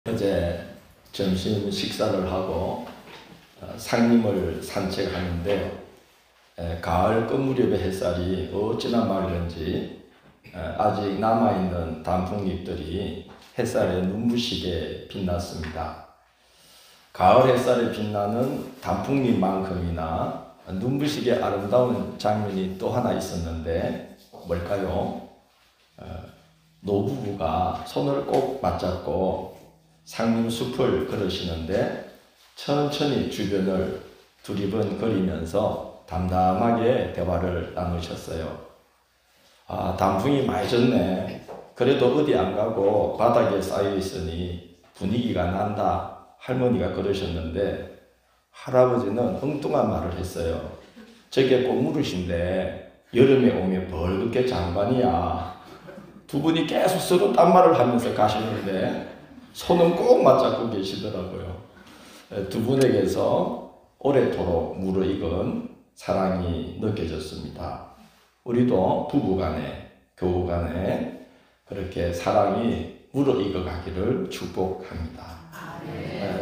어제 점심 식사를 하고 상림을 산책하는데 가을 끝무렵의 햇살이 어찌나 맑은지 아직 남아있는 단풍잎들이 햇살에 눈부시게 빛났습니다. 가을 햇살에 빛나는 단풍잎만큼이나 눈부시게 아름다운 장면이 또 하나 있었는데 뭘까요? 노부부가 손을 꼭 맞잡고 상림숲을 걸으시는데 천천히 주변을 두리번거리면서 담담하게 대화를 나누셨어요. 단풍이 많이 졌네. 그래도 어디 안 가고 바닥에 쌓여 있으니 분위기가 난다. 할머니가 그러셨는데 할아버지는 엉뚱한 말을 했어요. 저게 꽃무릇인데 여름에 오면 벌겋게 장관이야. 두 분이 계속 서로 딴 말을 하면서 가시는데 손은 꼭 맞잡고 계시더라고요. 두 분에게서 오래도록 무르익은 사랑이 느껴졌습니다. 우리도 부부간에, 교우간에 그렇게 사랑이 무르익어 가기를 축복합니다.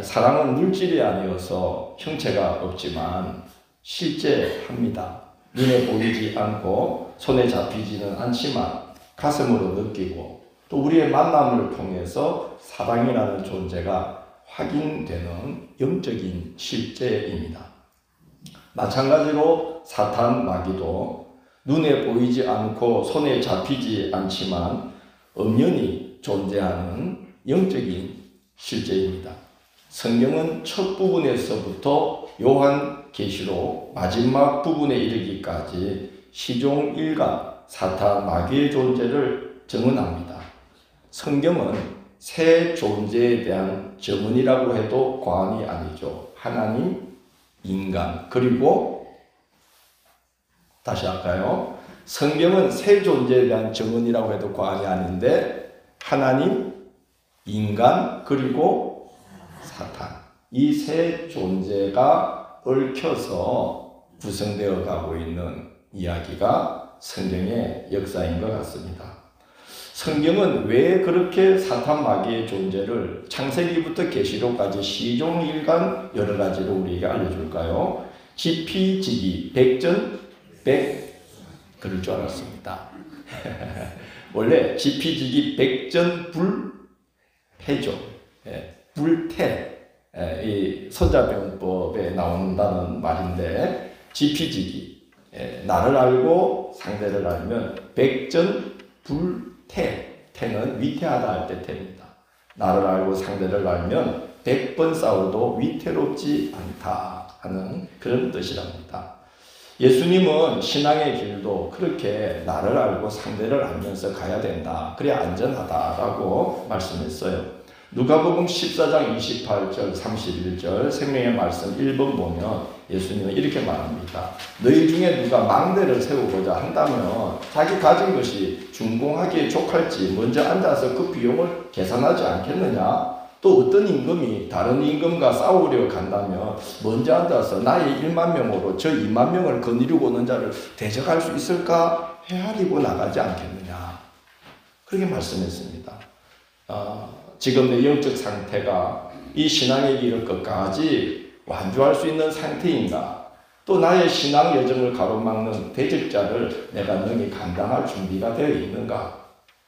사랑은 물질이 아니어서 형체가 없지만 실제합니다. 눈에 보이지 않고 손에 잡히지는 않지만 가슴으로 느끼고 또 우리의 만남을 통해서 사랑이라는 존재가 확인되는 영적인 실제입니다. 마찬가지로 사탄 마귀도 눈에 보이지 않고 손에 잡히지 않지만 엄연히 존재하는 영적인 실제입니다. 성경은 첫 부분에서부터 요한계시록 마지막 부분에 이르기까지 시종일관 사탄 마귀의 존재를 증언합니다. 성경은 새 존재에 대한 증언이라고 해도 과언이 아니죠. 하나님, 인간, 그리고 다시 할까요? 성경은 새 존재에 대한 증언이라고 해도 과언이 아닌데 하나님, 인간, 그리고 사탄, 이 세 존재가 얽혀서 구성되어 가고 있는 이야기가 성경의 역사인 것 같습니다. 성경은 왜 그렇게 사탄 마귀의 존재를 창세기부터 계시록까지 시종일관 여러 가지로 우리에게 알려줄까요? 지피지기, 백전백 그럴 줄 알았습니다. 원래 지피지기 백전불패죠. 불태, 이 손자병법에 나온다는 말인데 지피지기, 나를 알고 상대를 알면 백전불 태는 위태하다 할 때 태입니다. 나를 알고 상대를 알면 100번 싸워도 위태롭지 않다 하는 그런 뜻이랍니다. 예수님은 신앙의 길도 그렇게 나를 알고 상대를 알면서 가야 된다. 그래야 안전하다라고 말씀했어요. 누가복음 14장 28절 31절 생명의 말씀 1번 보면 예수님은 이렇게 말합니다. 너희 중에 누가 망대를 세우고자 한다면 자기 가진 것이 준공하기에 족할지 먼저 앉아서 그 비용을 계산하지 않겠느냐? 또 어떤 임금이 다른 임금과 싸우려 간다면 먼저 앉아서 나의 1만 명으로 저 2만 명을 거느리고 오는 자를 대적할 수 있을까? 헤아리고 나가지 않겠느냐? 그렇게 말씀했습니다. 지금 내 영적 상태가 이 신앙의 길을 끝까지 완주할 수 있는 상태인가? 또 나의 신앙 여정을 가로막는 대적자를 내가 능히 감당할 준비가 되어 있는가?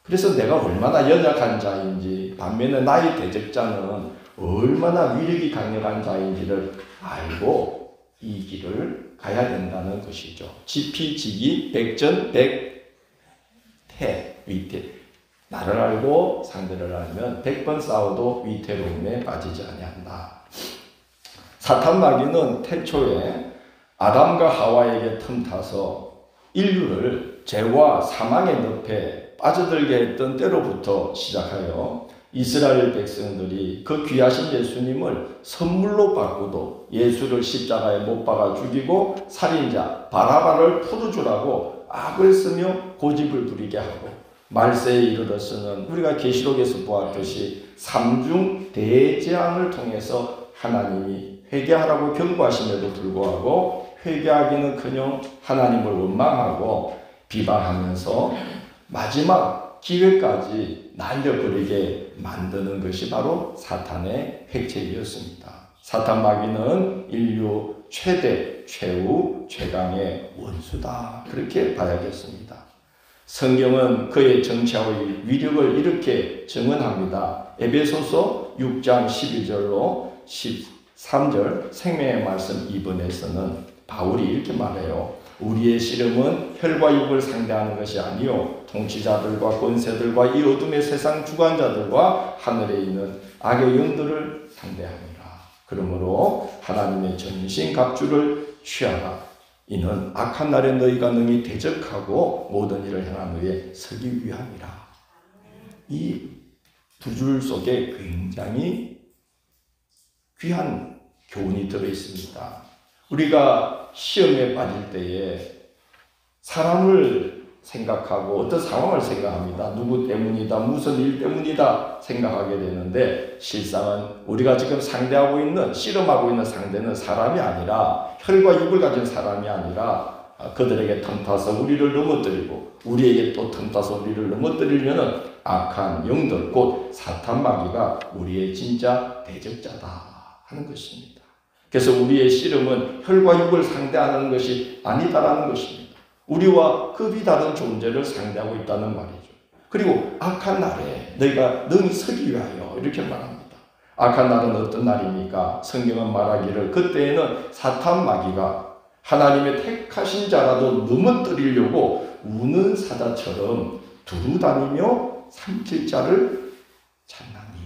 그래서 내가 얼마나 연약한 자인지, 반면에 나의 대적자는 얼마나 위력이 강력한 자인지를 알고 이 길을 가야 된다는 것이죠. 지피지기 백전백태, 위태. 나를 알고 상대를 알면 100번 싸워도 위태로움에 빠지지 아니한다. 사탄 마귀는 태초에 아담과 하와에게 틈타서 인류를 죄와 사망의 늪에 빠져들게 했던 때로부터 시작하여 이스라엘 백성들이 그 귀하신 예수님을 선물로 바꾸도 예수를 십자가에 못 박아 죽이고 살인자 바라바를 풀어주라고 악을 쓰며 고집을 부리게 하고 말세에 이르러서는 우리가 계시록에서 보았듯이 삼중 대재앙을 통해서 하나님이 회개하라고 경고하심에도 불구하고 회개하기는커녕 하나님을 원망하고 비방하면서 마지막 기회까지 날려버리게 만드는 것이 바로 사탄의 핵책이었습니다. 사탄 마귀는 인류 최대, 최후, 최강의 원수다. 그렇게 봐야겠습니다. 성경은 그의 정치하의 위력을 이렇게 증언합니다. 에베소서 6장 12절로 13절 생명의 말씀 2번에서는 바울이 이렇게 말해요. 우리의 씨름은 혈과 육을 상대하는 것이 아니요 통치자들과 권세들과 이 어둠의 세상 주관자들과 하늘에 있는 악의 영들을 상대하니라. 그러므로 하나님의 전신 갑주를 취하라. 이는 악한 날에 너희가 능히 대적하고 모든 일을 행한 후에 서기 위함이라. 이 두 줄 속에 굉장히 귀한 교훈이 들어있습니다. 우리가 시험에 빠질 때에 사람을 생각하고 어떤 상황을 생각합니다. 누구 때문이다, 무슨 일 때문이다 생각하게 되는데 실상은 우리가 지금 상대하고 있는, 씨름하고 있는 상대는 사람이 아니라 혈과 육을 가진 사람이 아니라 그들에게 틈타서 우리를 넘어뜨리고 우리에게 또 틈타서 우리를 넘어뜨리려는 악한 영들 곧 사탄 마귀가 우리의 진짜 대적자다 하는 것입니다. 그래서 우리의 씨름은 혈과 육을 상대하는 것이 아니다라는 것입니다. 우리와 급이 다른 존재를 상대하고 있다는 말이죠. 그리고 악한 날에 너희가 능히 서기 위하여 이렇게 말합니다. 악한 날은 어떤 날입니까? 성경은 말하기를 그때에는 사탄 마귀가 하나님의 택하신 자라도 넘어뜨리려고 우는 사자처럼 두루다니며 삼킬 자를 찾나니.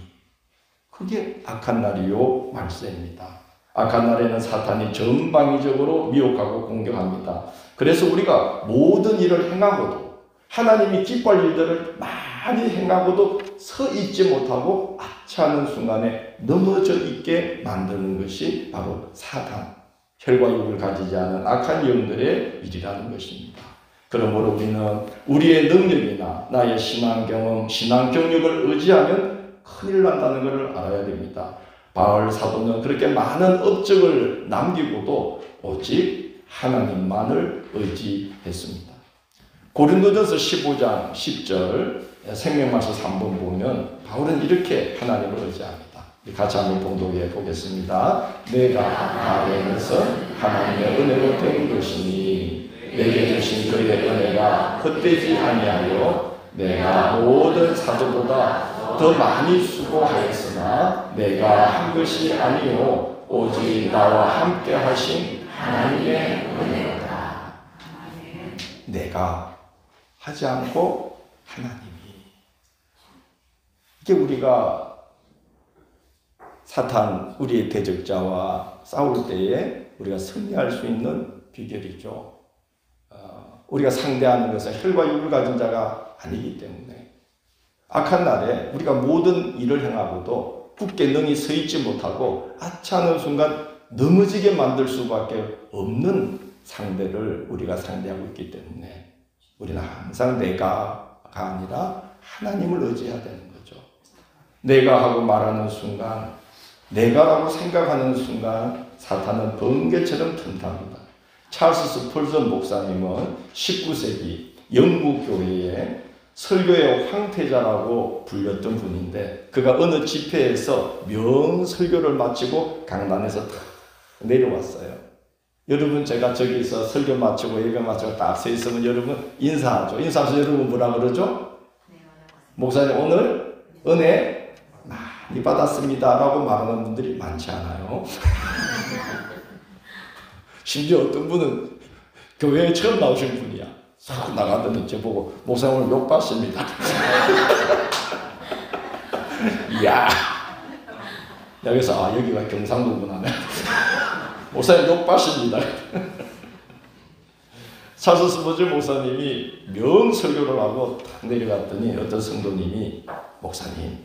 그게 악한 날이요 말세입니다. 악한 날에는 사탄이 전방위적으로 미혹하고 공격합니다. 그래서 우리가 모든 일을 행하고도 하나님이 기뻐할 일들을 많이 행하고도 서 있지 못하고 아차하는 순간에 넘어져 있게 만드는 것이 바로 사탄, 혈과 육을 가지지 않은 악한 영들의 일이라는 것입니다. 그러므로 우리는 우리의 능력이나 나의 신앙 경험, 신앙 경력을 의지하면 큰일 난다는 것을 알아야 됩니다. 바울 사도는 그렇게 많은 업적을 남기고도 오직 하나님만을 의지했습니다. 고린도전서 15장 10절 생명마서 3번 보면 바울은 이렇게 하나님을 의지합니다. 같이 한번 봉독해 보겠습니다. 내가 나의 것은 하나님의 은혜로 된 것이니 내게 주신 그의 은혜가 헛되지 아니하여 내가 모든 사도보다 더 많이 수고하였으나 내가 한 것이 아니요 오직 나와 함께 하신 하나님의 은혜다. 내가 하지 않고 하나님이. 이게 우리가 사탄, 우리의 대적자와 싸울 때에 우리가 승리할 수 있는 비결이죠. 우리가 상대하는 것은 혈과 육을 가진 자가 아니기 때문에 악한 날에 우리가 모든 일을 행하고도 굳게 능히 서 있지 못하고 아차하는 순간 넘어지게 만들 수밖에 없는 상대를 우리가 상대하고 있기 때문에 우리는 항상 내가가 아니라 하나님을 의지해야 되는 거죠. 내가 하고 말하는 순간, 내가라고 생각하는 순간 사탄은 번개처럼 튼답니다. 찰스 스펄전 목사님은 19세기 영국 교회의 설교의 황태자라고 불렸던 분인데 그가 어느 집회에서 명설교를 마치고 강단에서 탁 내려왔어요. 여러분 제가 저기서 설교 마치고 예배 마치고 딱 서 있으면 여러분 인사하죠. 인사하면서 여러분 뭐라 그러죠? 목사님 오늘 은혜 많이 받았습니다 라고 말하는 분들이 많지 않아요. 심지어 어떤 분은 교회에 처음 나오신 분이야. 자꾸 나가더니 저보고 목사님 오늘 욕 받습니다. 이야. 여기서 여기가 경상도구나. 목사님 욕 받습니다. 찰스 스펄전 목사님이 명설교를 하고 딱 내려갔더니 어떤 성도님이 목사님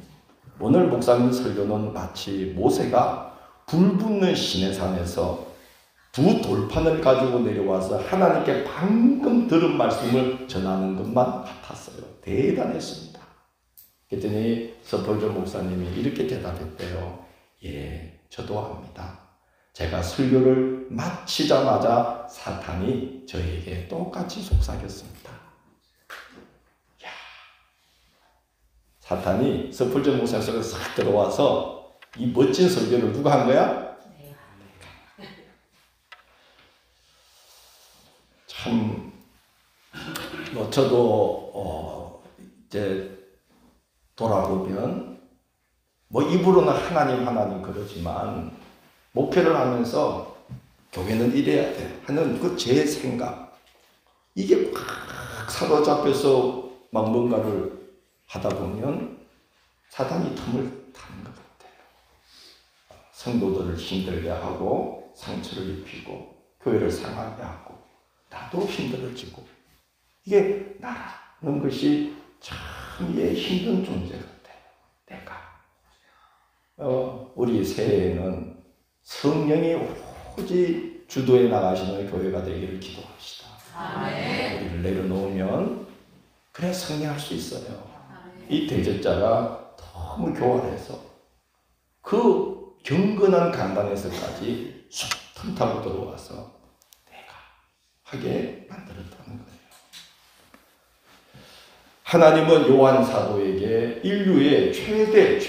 오늘 목사님 설교는 마치 모세가 불 붙는 시내산에서 두 돌판을 가지고 내려와서 하나님께 방금 들은 말씀을 전하는 것만 같았어요. 대단했습니다. 그랬더니 스펄전 목사님이 이렇게 대답했대요. 예, 저도 압니다. 제가 설교를 마치자마자 사탄이 저에게 똑같이 속삭였습니다. 야, 사탄이 스펄전 목사 속에 싹 들어와서 이 멋진 설교를 누가 한 거야? 참, 저도 이제 돌아보면 입으로는 하나님 그러지만 목회를 하면서 교회는 이래야 돼 하는 그 제 생각, 이게 꽉 사로잡혀서 막 뭔가를 하다 보면 사단이 틈을 타는 것 같아요. 성도들을 힘들게 하고 상처를 입히고 교회를 상하게 하고 나도 힘들어지고, 이게 나라는 것이 참 힘든 존재 같아요. 내가 우리 새해에는 성령이 오직 주도해 나가시는 교회가 되기를 기도합시다. 아멘. 우리를 내려놓으면 그래 승리할 수 있어요. 아멘. 이 대적자가 너무 교활해서 그 경건한 강단에서까지 쑥 틈타고 들어와서 내가 하게 만들었다는 거예요. 하나님은 요한 사도에게 인류의 최대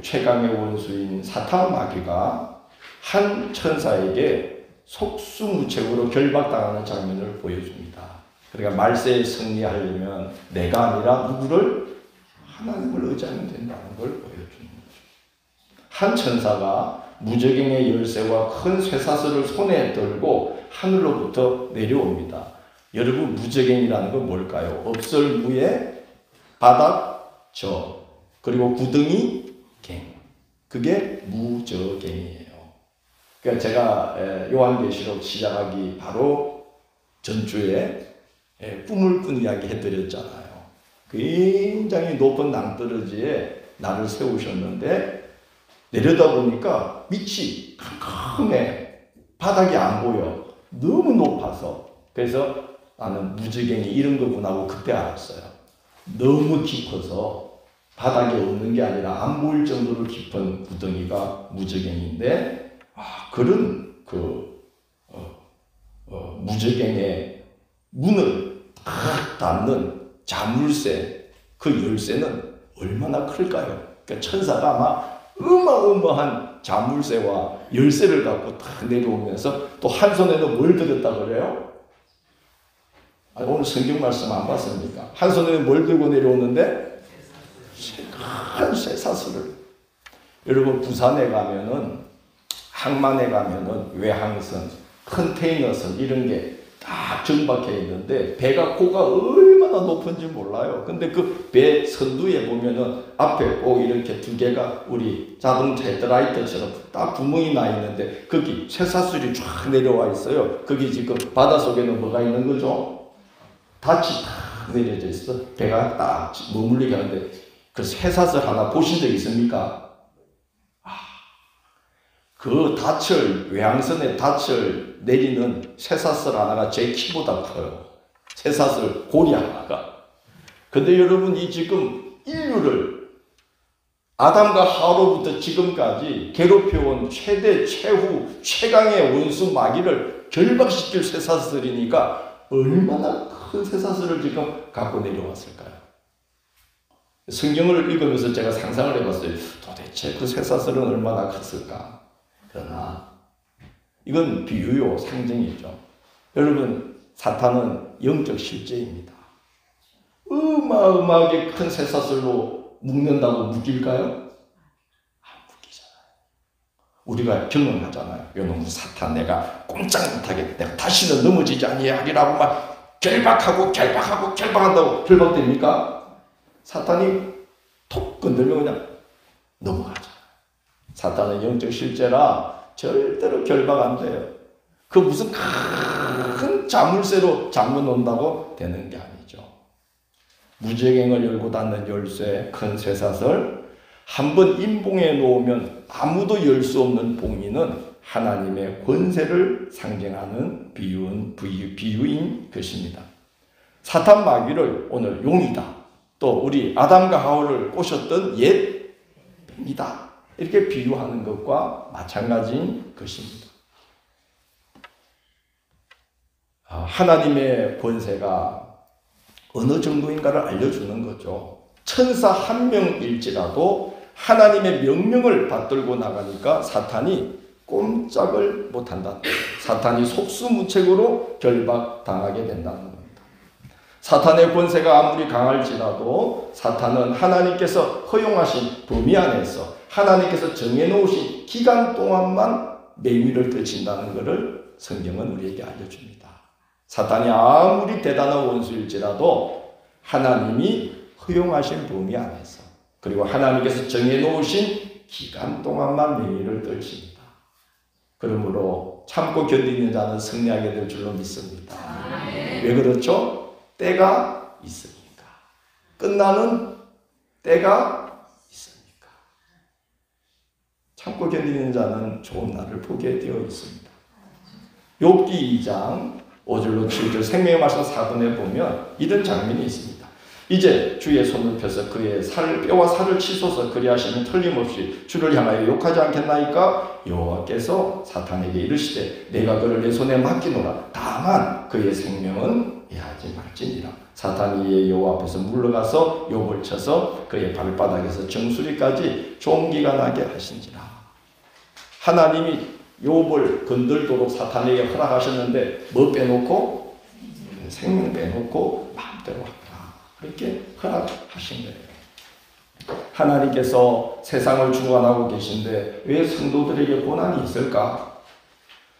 최강의 원수인 사탄 마귀가 한 천사에게 속수무책으로 결박당하는 장면을 보여줍니다. 그러니까 말세에 승리하려면 내가 아니라 누구를? 하나님을 의지하면 된다는 걸 보여주는 거죠. 한 천사가 무저갱의 열쇠와 큰 쇠사슬을 손에 들고 하늘로부터 내려옵니다. 여러분, 무저갱이라는 건 뭘까요? 없설무에 바닥 저 그리고 구덩이 갱, 그게 무저갱이에요. 그러니까 제가 요한계시록 시작하기 바로 전주에 꿈을 꾼 이야기 해드렸잖아요. 굉장히 높은 낭떠러지에 나를 세우셨는데 내려다보니까 밑이 캄캄해. 바닥이 안 보여. 너무 높아서. 그래서 나는 무저갱이 이런 거구나 하고 그때 알았어요. 너무 깊어서 바닥이 없는 게 아니라 안 보일 정도로 깊은 구덩이가 무저갱인데, 그런 무저갱의 문을 딱 닫는 자물쇠, 그 열쇠는 얼마나 클까요? 그러니까 천사가 아마 어마어마한 자물쇠와 열쇠를 갖고 딱 내려오면서 또 한 손에는 뭘 들었다 그래요? 오늘 성경 말씀 안 봤습니까? 한 손에는 뭘 들고 내려오는데? 큰 쇠사슬을. 여러분, 부산에 가면은, 항만에 가면은 외항선, 컨테이너선 이런 게 딱 정박해 있는데 배가 고가 얼마나 높은지 몰라요. 근데 그 배 선두에 보면은 앞에 꼭 이렇게 두 개가 우리 자동차 헤드라이트처럼 딱 구멍이 나 있는데 거기 쇠사슬이 쫙 내려와 있어요. 거기 지금 바닷속에는 뭐가 있는 거죠? 닻이 딱 내려져 있어. 배가 딱 머물리게 하는데 그 쇠사슬 하나 보신 적 있습니까? 그 닻을, 외항선에 닻을 내리는 쇠사슬 하나가 제 키보다 커요. 쇠사슬 고리 하나가. 근데 여러분, 이 지금 인류를 아담과 하와로부터 지금까지 괴롭혀온 최대, 최후, 최강의 원수 마귀를 결박시킬 쇠사슬이니까 얼마나 큰 쇠사슬을 지금 갖고 내려왔을까요? 성경을 읽으면서 제가 상상을 해봤어요. 도대체 그 쇠사슬은 얼마나 컸을까? 그러나 이건 비유요, 상징이죠. 여러분, 사탄은 영적 실제입니다. 어마어마하게 큰 쇠사슬로 묶는다고 묶일까요? 안 묶이잖아요. 우리가 경험하잖아요. 이놈 사탄 내가 꼼짝 못하게 내가 다시는 넘어지지 아니하리라고 막 결박한다고 결박됩니까? 사탄이 톡 건들면 그냥 넘어가죠. 사탄은 영적 실제라 절대로 결박 안 돼요. 그 무슨 큰 자물쇠로 잠궈 놓는다고 되는 게 아니죠. 무저갱을 열고 닫는 열쇠, 큰 쇠사슬, 한번 임봉해 놓으면 아무도 열 수 없는 봉인은 하나님의 권세를 상징하는 비유인 것입니다. 사탄 마귀를 오늘 용이다. 또 우리 아담과 하와를 꼬셨던 옛 뱀이다. 이렇게 비유하는 것과 마찬가지인 것입니다. 하나님의 권세가 어느 정도인가를 알려주는 거죠. 천사 한 명일지라도 하나님의 명령을 받들고 나가니까 사탄이 꼼짝을 못한다. 사탄이 속수무책으로 결박당하게 된다는 겁니다. 사탄의 권세가 아무리 강할지라도 사탄은 하나님께서 허용하신 범위 안에서 하나님께서 정해놓으신 기간 동안만 매위를 떨친다는 것을 성경은 우리에게 알려줍니다. 사탄이 아무리 대단한 원수일지라도 하나님이 허용하신 범위 안에서 그리고 하나님께서 정해놓으신 기간 동안만 매위를 떨칩니다. 그러므로 참고 견디는 자는 승리하게 될 줄로 믿습니다. 왜 그렇죠? 때가 있으니까. 끝나는 때가 있으니까. 참고 견디는 자는 좋은 날을 보게 되어 있습니다. 욥기 2장 5절로 7절 생명의 말씀 4번에 보면 이런 장면이 있습니다. 이제 주의 손을 펴서 그의 뼈와 살을 치소서 그리하시면 틀림없이 주를 향하여 욕하지 않겠나이까? 여호와께서 사탄에게 이르시되 내가 그를 내 손에 맡기노라. 다만 그의 생명은 해하지 말지니라. 사탄이 이에 여호와 앞에서 물러가서 욥을 쳐서 그의 발바닥에서 정수리까지 종기가 나게 하신지라. 하나님이 욥을 건들도록 사탄에게 허락하셨는데 뭐 빼놓고? 생명 빼놓고 마음대로 하라. 그렇게 허락하신 거예요. 하나님께서 세상을 주관하고 계신데 왜 성도들에게 고난이 있을까?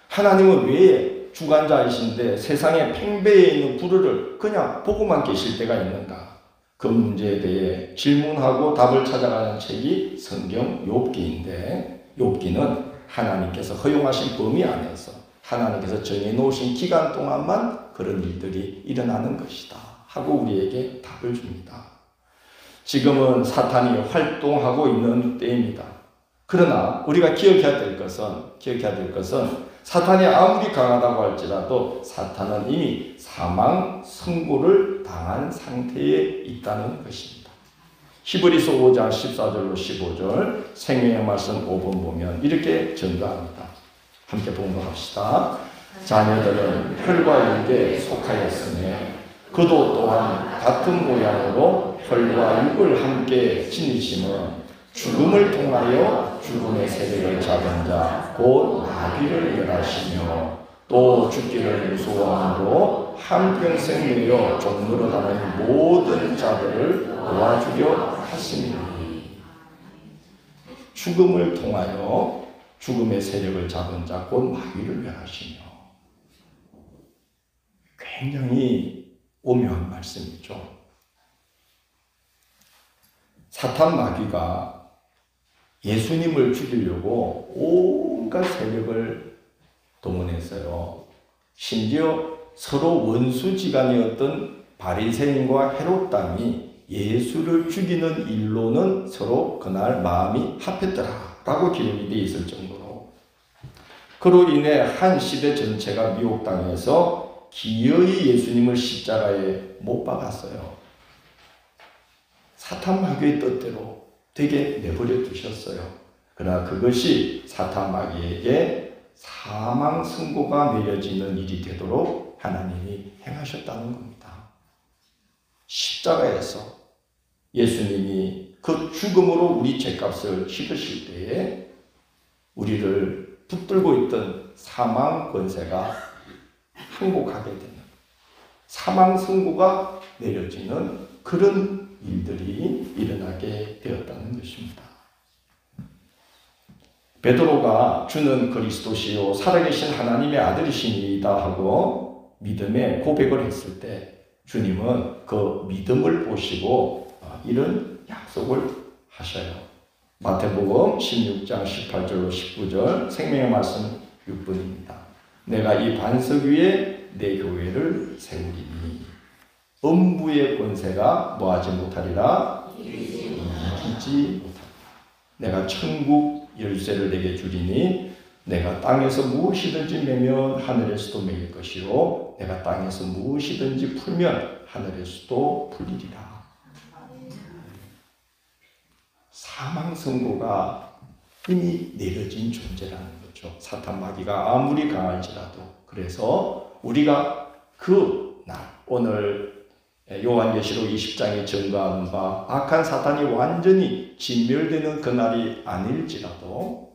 하나님은 왜 주관자이신데 세상의 팽배해 있는 불의를 그냥 보고만 계실 때가 있는가? 그 문제에 대해 질문하고 답을 찾아가는 책이 성경 욥기인데 욥기는 하나님께서 허용하신 범위 안에서 하나님께서 정해놓으신 기간 동안만 그런 일들이 일어나는 것이다 하고 우리에게 답을 줍니다. 지금은 사탄이 활동하고 있는 때입니다. 그러나 우리가 기억해야 될 것은 사탄이 아무리 강하다고 할지라도 사탄은 이미 사망 선고를 당한 상태에 있다는 것입니다. 히브리서 5장 14절로 15절 생명의 말씀 5번 보면 이렇게 전도합니다. 함께 봉독합시다. 자녀들은 혈과 육에 속하였으니 그도 또한 같은 모양으로 혈과 육을 함께 지니심은 죽음을 통하여 죽음의 세력을 잡은 자 곧 마귀를 멸하시며 또 죽기를 무서워함으로 한평생 매여 종노릇하는 모든 자들을 도와주려 하시니 죽음을 통하여 죽음의 세력을 잡은 자 곧 마귀를 멸하시며 굉장히 오묘한 말씀이죠. 사탄 마귀가 예수님을 죽이려고 온갖 세력을 동원했어요. 심지어 서로 원수지간이었던 바리새인과 헤롯 당이 예수를 죽이는 일로는 서로 그날 마음이 합했더라라고 기록이 되어 있을 정도로 그로 인해 한 시대 전체가 미혹당해서 기어이 예수님을 십자가에 못 박았어요. 사탄 마귀의 뜻대로 되게 내버려 두셨어요. 그러나 그것이 사탄 마귀에게 사망 선고가 내려지는 일이 되도록 하나님이 행하셨다는 겁니다. 십자가에서 예수님이 그 죽음으로 우리 죄값을 치르실 때에 우리를 붙들고 있던 사망 권세가 항복하게 되는 사망 선고가 내려지는 그런 일들이 일어나게 되었다는 것입니다. 베드로가 주는 그리스도시요 살아계신 하나님의 아들이시니이다 하고 믿음의 고백을 했을 때 주님은 그 믿음을 보시고 이런 약속을 하셔요. 마태복음 16장 18절로 19절 생명의 말씀 6분입니다. 내가 이 반석 위에 내 교회를 세우리니 음부의 권세가 뭐하지 못하리라? 이기지 못하리라. 내가 천국 열쇠를 내게 주리니 내가 땅에서 무엇이든지 매면 하늘에서도 매일 것이요 내가 땅에서 무엇이든지 풀면 하늘에서도 풀리리라. 사망 선고가 이미 내려진 존재라는 거죠. 사탄 마귀가 아무리 강할지라도. 그래서 우리가 그 날 오늘 요한계시록 20장에 증거하는 바 악한 사탄이 완전히 진멸되는 그날이 아닐지라도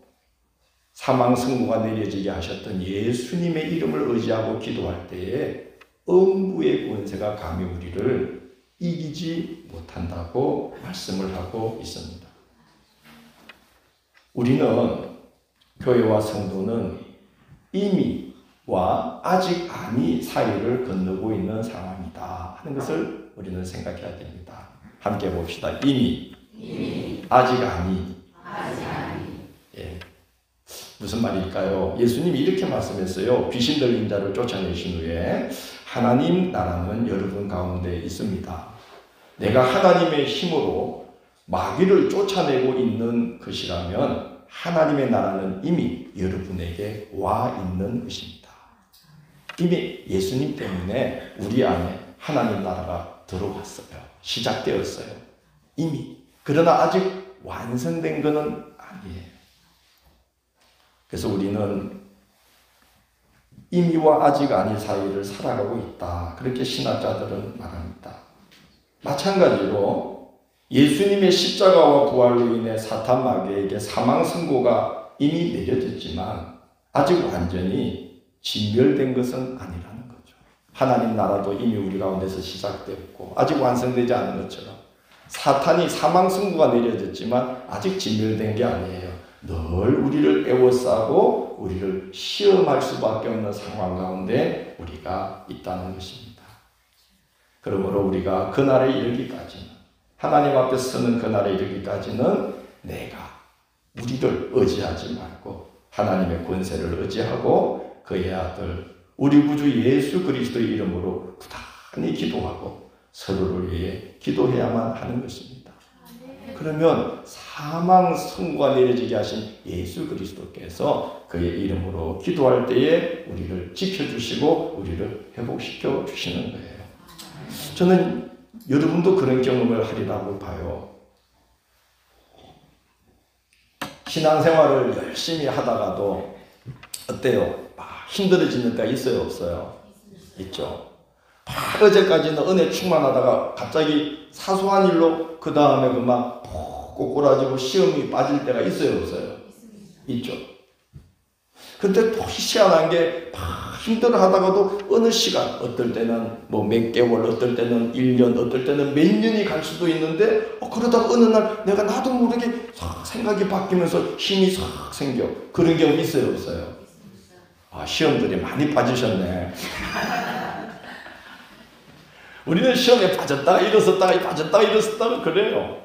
사망 승부가 내려지게 하셨던 예수님의 이름을 의지하고 기도할 때에 음부의 권세가 감히 우리를 이기지 못한다고 말씀을 하고 있습니다. 우리는 교회와 성도는 이미와 아직 아니 사이를 건너고 있는 상황이다 하는 것을 우리는 생각해야 됩니다. 함께 봅시다. 이미. 아직 아니. 예. 무슨 말일까요? 예수님이 이렇게 말씀했어요. 귀신 들린 자를 쫓아내신 후에 하나님 나라는 여러분 가운데 있습니다. 내가 하나님의 힘으로 마귀를 쫓아내고 있는 것이라면 하나님의 나라는 이미 여러분에게 와 있는 것입니다. 이미 예수님 때문에 우리 안에 하나님 나라가 들어왔어요. 시작되었어요. 이미. 그러나 아직 완성된 것은 아니에요. 그래서 우리는 이미와 아직 아니 사이를 살아가고 있다. 그렇게 신학자들은 말합니다. 마찬가지로 예수님의 십자가와 부활로 인해 사탄 마귀에게 사망 선고가 이미 내려졌지만 아직 완전히 진멸된 것은 아니라는 거죠. 하나님 나라도 이미 우리 가운데서 시작되었고 아직 완성되지 않은 것처럼 사탄이 사망 선고가 내려졌지만 아직 진멸된 게 아니에요. 늘 우리를 애워싸고 우리를 시험할 수밖에 없는 상황 가운데 우리가 있다는 것입니다. 그러므로 우리가 그날에 이르기까지는 하나님 앞에 서는 그날에 이르기까지는 내가 우리를 의지하지 말고 하나님의 권세를 의지하고 그의 아들 우리 구주 예수 그리스도의 이름으로 부단히 기도하고 서로를 위해 기도해야만 하는 것입니다. 그러면 사망 선고가 내려지게 하신 예수 그리스도께서 그의 이름으로 기도할 때에 우리를 지켜주시고 우리를 회복시켜 주시는 거예요. 저는 여러분도 그런 경험을 하리라고 봐요. 신앙생활을 열심히 하다가도 어때요? 힘들어지는 때가 있어요, 없어요? 있죠. 어제까지는 은혜 충만하다가 갑자기 사소한 일로 그 다음에 그만 꼬꾸라지고 시험이 빠질 때가 있어요, 없어요? 있죠. 근데 또 희한한 게 힘들어 하다가도 어느 시간, 어떨 때는 뭐 몇 개월, 어떨 때는 1년, 어떨 때는 몇 년이 갈 수도 있는데 그러다가 어느 날 내가 나도 모르게 생각이 바뀌면서 힘이 싹 생겨. 그런 경우 있어요, 없어요? 시험들이 많이 빠지셨네. 우리는 시험에 빠졌다가 일어섰다가 빠졌다가 일어섰다가 그래요.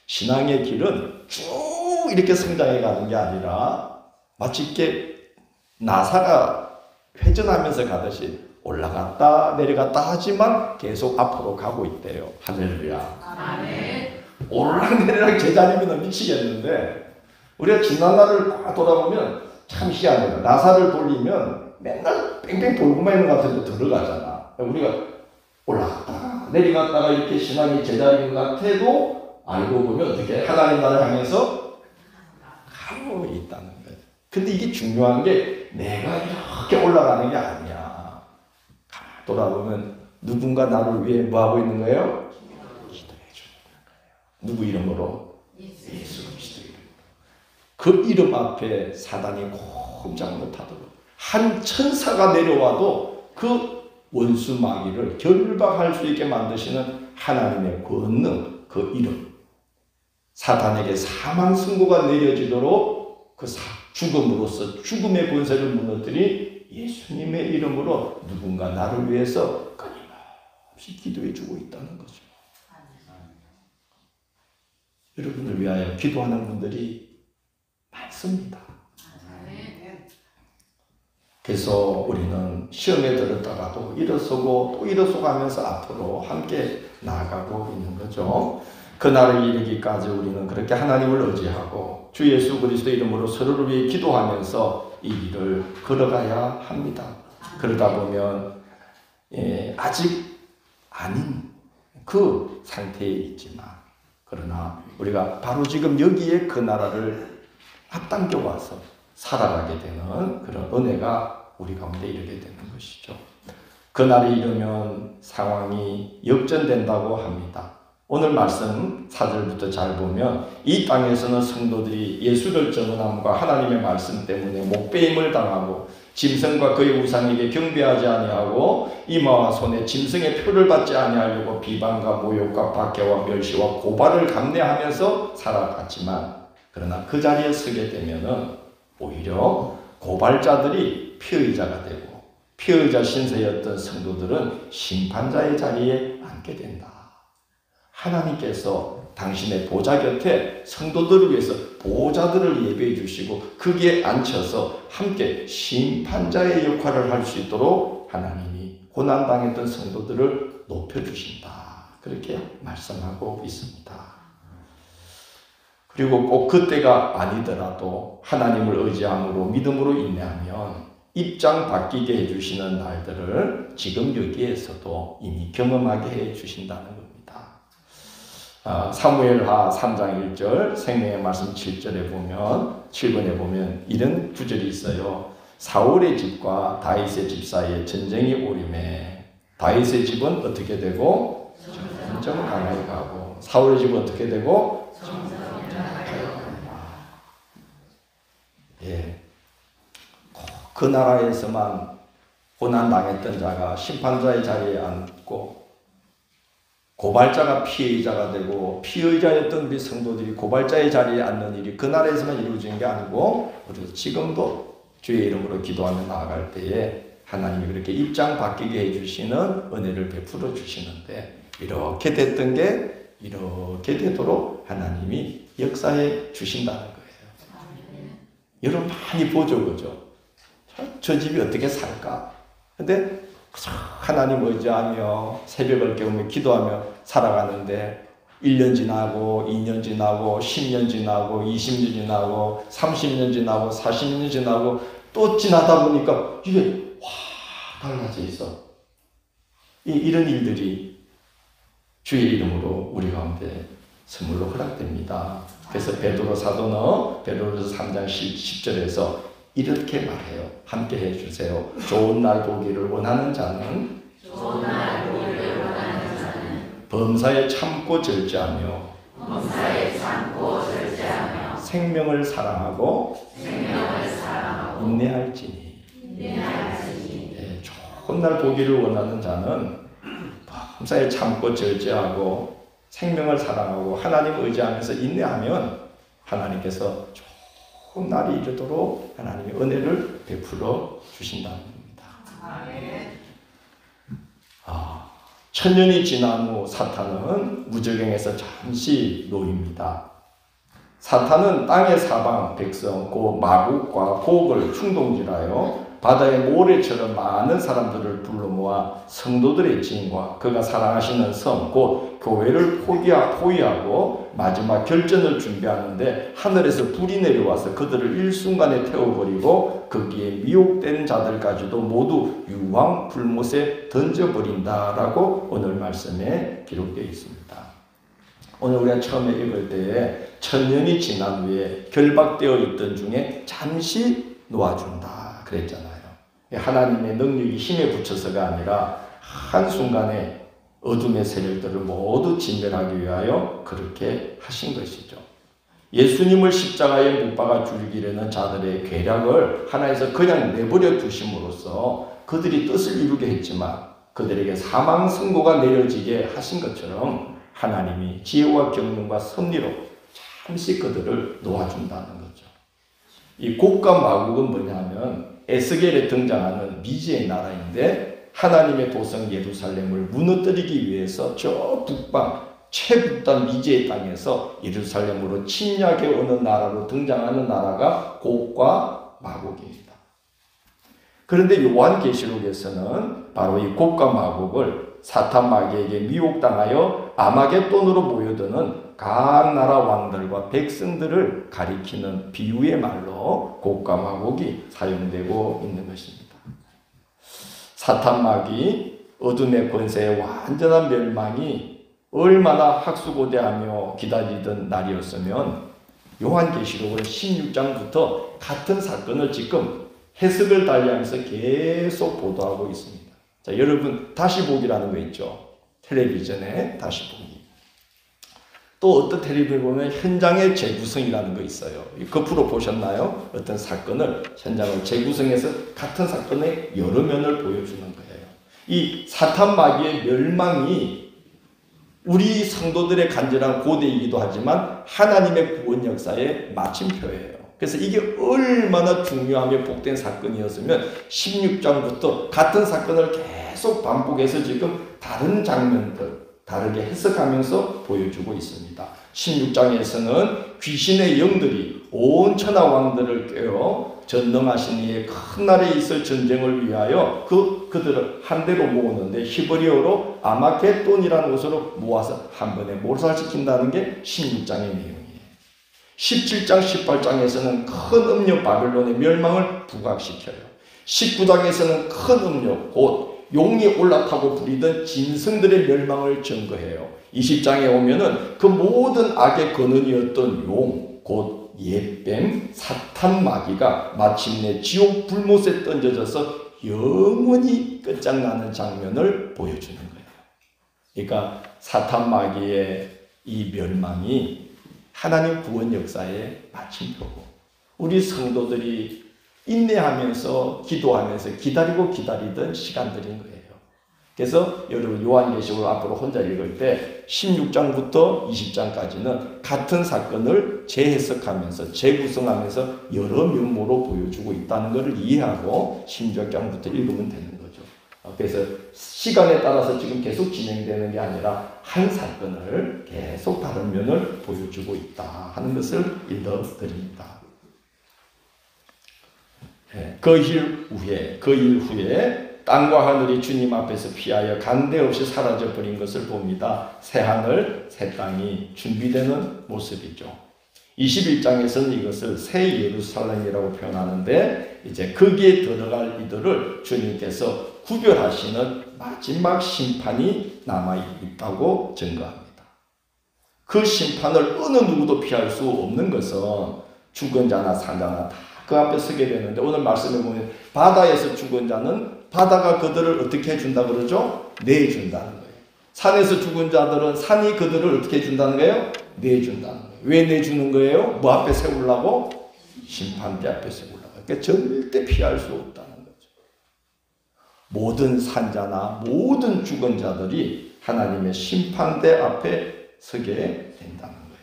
신앙의 길은 쭉 이렇게 성장해 가는 게 아니라 마치 이렇게 나사가 회전하면서 가듯이 올라갔다 내려갔다 하지만 계속 앞으로 가고 있대요. 할렐루야. 아멘. 오르락내리락 제자리면 미치겠는데 우리가 지난 날을 다 돌아보면 참 희한해요. 나사를 돌리면 맨날 뺑뺑 돌고만 있는 것 같은데 들어가잖아. 우리가 올라갔다가 내려갔다가 이렇게 신앙이 제자리인 것 같아도 알고 보면 어떻게 하나님 나라를 향해서 가고 있다는 거예요. 근데 이게 중요한 게 내가 이렇게 올라가는 게 아니야. 돌아보면 누군가 나를 위해 뭐하고 있는 거예요? 기도해 주는 거예요. 누구 이름으로? 예수 그리스도 이름. 그 이름 앞에 사단이 꼼짝 못하도록 한 천사가 내려와도 그 원수 마귀를 결박할 수 있게 만드시는 하나님의 권능, 그 이름. 사단에게 사망 선고가 내려지도록 그 죽음으로써 죽음의 권세를 무너뜨린 예수님의 이름으로 누군가 나를 위해서 끊임없이 기도해 주고 있다는 거죠. 여러분을 위하여 기도하는 분들이 많습니다. 그래서 우리는 시험에 들었다가도 일어서고 또 일어서가면서 앞으로 함께 나아가고 있는 거죠. 그날을 이르기까지 우리는 그렇게 하나님을 의지하고 주 예수 그리스도 이름으로 서로를 위해 기도하면서 이 길을 걸어가야 합니다. 그러다 보면 아직 아닌 그 상태에 있지만 그러나 우리가 바로 지금 여기에 그 나라를 앞당겨 와서 살아가게 되는 그런 은혜가 우리 가운데 이르게 되는 것이죠. 그날이 이르면 상황이 역전된다고 합니다. 오늘 말씀 4절부터 잘 보면 이 땅에서는 성도들이 예수를 증언함과 하나님의 말씀 때문에 목배임을 당하고 짐승과 그의 우상에게 경배하지 아니하고 이마와 손에 짐승의 표를 받지 아니하려고 비방과 모욕과 박해와 멸시와 고발을 감내하면서 살아갔지만, 그러나 그 자리에 서게 되면은 오히려 고발자들이 피의자가 되고 피의자 신세였던 성도들은 심판자의 자리에 앉게 된다. 하나님께서 당신의 보좌 곁에 성도들을 위해서 보좌들을 예배해 주시고 거기에 앉혀서 함께 심판자의 역할을 할 수 있도록 하나님이 고난당했던 성도들을 높여주신다. 그렇게 말씀하고 있습니다. 그리고 꼭 그때가 아니더라도 하나님을 의지함으로 믿음으로 인내하면 입장 바뀌게 해주시는 날들을 지금 여기에서도 이미 경험하게 해주신다는 겁니다. 사무엘하 3장 1절, 생명의 말씀 7절에 보면, 7번에 보면 이런 구절이 있어요. 사울의 집과 다윗의 집 사이에 전쟁이 오림에 다윗의 집은 어떻게 되고 점점 강하게 가고 사울의 집은 어떻게 되고 점점 강하게 갑니다. 예, 그 나라에서만 고난당했던 자가 심판자의 자리에 앉고 고발자가 피의자가 되고 피의자였던 우리 성도들이 고발자의 자리에 앉는 일이 그 나라에서만 이루어진 게 아니고 우리 지금도 주의 이름으로 기도하며 나아갈 때에 하나님이 그렇게 입장 바뀌게 해주시는 은혜를 베풀어 주시는데, 이렇게 됐던 게 이렇게 되도록 하나님이 역사해 주신다는 거예요. 여러분 많이 보죠, 그죠? 저 집이 어떻게 살까? 근데 하나님 의지하며 새벽을 깨우며 기도하며 살아가는데 1년 지나고 2년 지나고 10년 지나고 20년 지나고 30년 지나고 40년 지나고 또 지나다 보니까 이게 확 달라져 있어. 이런 일들이 주의 이름으로 우리 가운데 선물로 허락됩니다. 그래서 베드로 사도는 베드로서 3장 10절에서 이렇게 말해요. 함께 해주세요. 좋은 날 보기를 원하는 자는 범사에 참고 절제하며 생명을 사랑하고 인내할지니. 예, 좋은 날 보기를 원하는 자는 범사에 참고 절제하고 생명을 사랑하고 하나님을 의지하면서 인내하면 하나님께서 좋은 날이 이르도록 하나님의 은혜를 베풀어 주신다는 겁니다. 천년이 지난 후 사탄은 무저갱에서 잠시 놓입니다. 사탄은 땅의 사방 백성 곧 마국과 곡을 충동질하여 바다의 모래처럼 많은 사람들을 불러 모아 성도들의 진과 그가 사랑하시는 성 곧 교회를 포위하고 마지막 결전을 준비하는데 하늘에서 불이 내려와서 그들을 일순간에 태워버리고 거기에 미혹된 자들까지도 모두 유황 불못에 던져버린다라고 오늘 말씀에 기록되어 있습니다. 오늘 우리가 처음에 읽을 때에 천년이 지난 후에 결박되어 있던 중에 잠시 놓아준다 그랬잖아요. 하나님의 능력이 힘에 붙여서가 아니라 한순간에 어둠의 세력들을 모두 진멸하기 위하여 그렇게 하신 것이죠. 예수님을 십자가에 못 박아 죽이려는 자들의 계략을 하나님께서 그냥 내버려 두심으로써 그들이 뜻을 이루게 했지만 그들에게 사망 선고가 내려지게 하신 것처럼 하나님이 지혜와 경륜과 섭리로 잠시 그들을 놓아준다는 거죠. 이 곡과 마국은 뭐냐면 에스겔에 등장하는 미지의 나라인데 하나님의 도성 예루살렘을 무너뜨리기 위해서 저 북방 최북단 미지의 땅에서 예루살렘으로 침략해 오는 나라로 등장하는 나라가 곡과 마국입니다. 그런데 요한계시록에서는 바로 이 곡과 마국을 사탄 마귀에게 미혹당하여 아마겟돈으로 모여드는 각 나라 왕들과 백성들을 가리키는 비유의 말로 곡과 마국이 사용되고 있는 것입니다. 사탄 마귀 어둠의 권세의 완전한 멸망이 얼마나 학수고대하며 기다리던 날이었으면 요한계시록은 16장부터 같은 사건을 지금 해석을 달리하면서 계속 보도하고 있습니다. 자, 여러분 다시 보기라는 거 있죠. 텔레비전에 다시 보기. 또 어떤 텔레비전 보면 현장의 재구성이라는 거 있어요. 거꾸로 보셨나요? 어떤 사건을 현장을 재구성해서 같은 사건의 여러 면을 보여주는 거예요. 이 사탄 마귀의 멸망이 우리 성도들의 간절한 고대이기도 하지만 하나님의 구원 역사의 마침표예요. 그래서 이게 얼마나 중요하며 복된 사건이었으면 16장부터 같은 사건을 계속 반복해서 지금 다른 장면들 다르게 해석하면서 보여주고 있습니다. 16장에서는 귀신의 영들이 온 천하 왕들을 깨워 전능하신 이의 큰 날에 있을 전쟁을 위하여 그들을 한 대로 모으는데 히브리어로 아마겟돈이라는 곳으로 모아서 한 번에 몰살시킨다는 게 16장의 내용이에요. 17장, 18장에서는 큰 음녀 바벨론의 멸망을 부각시켜요. 19장에서는 큰 음녀 곧 용이 올라타고 부리던 짐승들의 멸망을 증거해요. 20장에 오면은 그 모든 악의 근원이었던 용, 곧 옛뱀, 사탄 마귀가 마침내 지옥 불못에 던져져서 영원히 끝장나는 장면을 보여주는 거예요. 그러니까 사탄 마귀의 이 멸망이 하나님 구원 역사의 마침표고 우리 성도들이 인내하면서 기도하면서 기다리던 시간들인 거예요. 그래서 여러분 요한계시록 앞으로 혼자 읽을 때 16장부터 20장까지는 같은 사건을 재해석하면서 재구성하면서 여러 면모로 보여주고 있다는 것을 이해하고 16장부터 읽으면 되는 거죠. 그래서 시간에 따라서 지금 계속 진행되는 게 아니라 한 사건을 계속 다른 면을 보여주고 있다 하는 것을 읽어드립니다. 그 일 후에 땅과 하늘이 주님 앞에서 피하여 간데없이 사라져버린 것을 봅니다. 새 하늘, 새 땅이 준비되는 모습이죠. 21장에서는 이것을 새 예루살렘이라고 표현하는데 이제 거기에 들어갈 이들을 주님께서 구별하시는 마지막 심판이 남아있다고 증거합니다. 그 심판을 어느 누구도 피할 수 없는 것은 죽은 자나 산자나 다 그 앞에 서게 되는데 오늘 말씀에 보면 바다에서 죽은 자는 바다가 그들을 어떻게 해준다 그러죠? 내준다는 거예요. 산에서 죽은 자들은 산이 그들을 어떻게 해준다는 거예요? 내준다는 거예요. 왜 내주는 거예요? 뭐 앞에 세우려고? 심판대 앞에 세우려고. 그러니까 절대 피할 수 없다는 거죠. 모든 산자나 모든 죽은 자들이 하나님의 심판대 앞에 서게 된다는 거예요.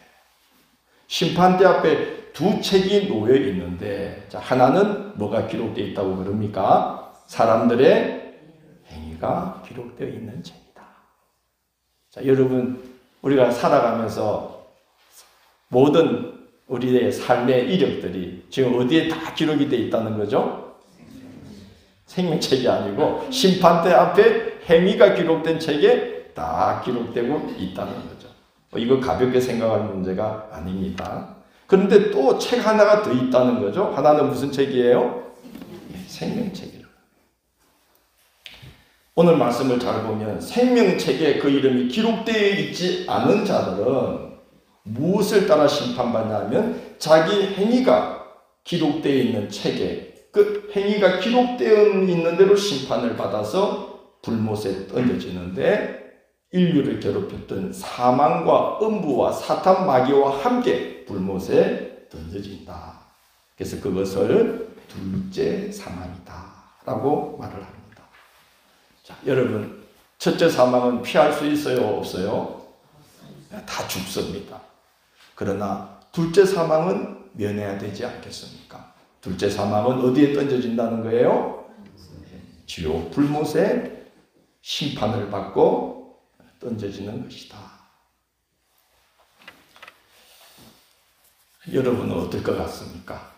심판대 앞에 두 책이 놓여 있는데 자, 하나는 뭐가 기록되어 있다고 그럽니까? 사람들의 행위가 기록되어 있는 책이다. 자, 여러분 우리가 살아가면서 모든 우리의 삶의 이력들이 지금 어디에 다 기록이 되어 있다는 거죠? 생명책이 아니고 심판대 앞에 행위가 기록된 책에 다 기록되고 있다는 거죠. 이거 가볍게 생각할 문제가 아닙니다. 그런데 또 책 하나가 더 있다는 거죠. 하나는 무슨 책이에요? 생명책이라고. 오늘 말씀을 잘 보면 생명책에 그 이름이 기록되어 있지 않은 자들은 무엇을 따라 심판받냐면 자기 행위가 기록되어 있는 책에 그 행위가 기록되어 있는 대로 심판을 받아서 불못에 던져지는데 인류를 괴롭혔던 사망과 음부와 사탄 마귀와 함께 불못에 던져진다. 그래서 그것을 둘째 사망이다 라고 말을 합니다. 자, 여러분 첫째 사망은 피할 수 있어요? 없어요? 다 죽습니다. 그러나 둘째 사망은 면해야 되지 않겠습니까? 둘째 사망은 어디에 던져진다는 거예요? 지옥 불못에 심판을 받고 던져지는 것이다. 여러분은 어떨 것 같습니까?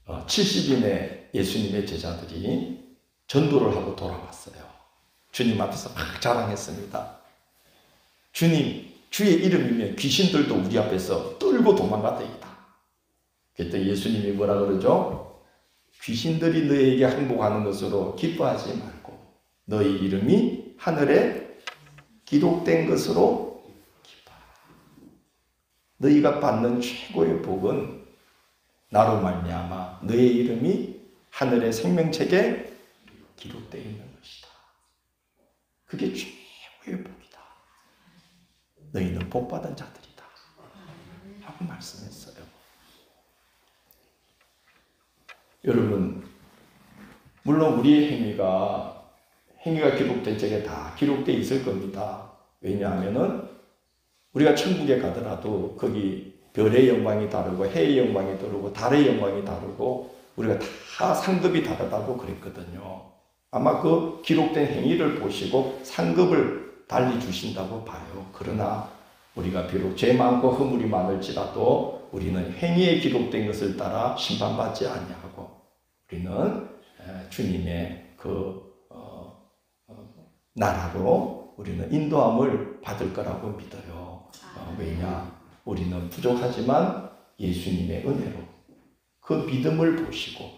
70인의 예수님의 제자들이 전도를 하고 돌아왔어요. 주님 앞에서 막 자랑했습니다. 주님, 주의 이름이면 귀신들도 우리 앞에서 떨고 도망가더이다. 그때 예수님이 뭐라 그러죠? 귀신들이 너에게 항복하는 것으로 기뻐하지 말고 너희 이름이 하늘에 기록된 것으로 기뻐하라. 너희가 받는 최고의 복은 나로 말미암아 너의 이름이 하늘의 생명책에 기록되어 있는 것이다. 그게 최고의 복이다. 너희는 복받은 자들이다. 하고 말씀했어요. 여러분, 물론 우리의 행위가 기록된 적에 다 기록되어 있을 겁니다. 왜냐하면은 우리가 천국에 가더라도 거기 별의 영광이 다르고 해의 영광이 다르고 달의 영광이 다르고 우리가 다 상급이 다르다고 그랬거든요. 아마 그 기록된 행위를 보시고 상급을 달리 주신다고 봐요. 그러나 우리가 비록 죄 많고 허물이 많을지라도 우리는 행위에 기록된 것을 따라 심판받지 아니하고 우리는 주님의 나라로 우리는 인도함을 받을 거라고 믿어요. 왜냐? 우리는 부족하지만 예수님의 은혜로 그 믿음을 보시고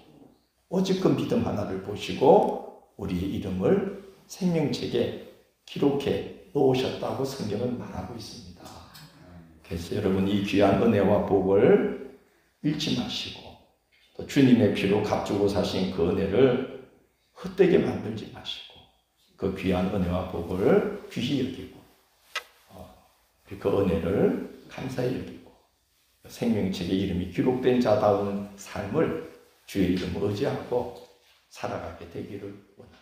오직 그 믿음 하나를 보시고 우리의 이름을 생명책에 기록해 놓으셨다고 성경은 말하고 있습니다. 그래서 여러분 이 귀한 은혜와 복을 잃지 마시고 또 주님의 피로 값주고 사신 그 은혜를 헛되게 만들지 마시고 그 귀한 은혜와 복을 귀히 여기고 그 은혜를 감사히 여기고 생명책의 이름이 기록된 자다운 삶을 주의 이름을 의지하고 살아가게 되기를 원합니다.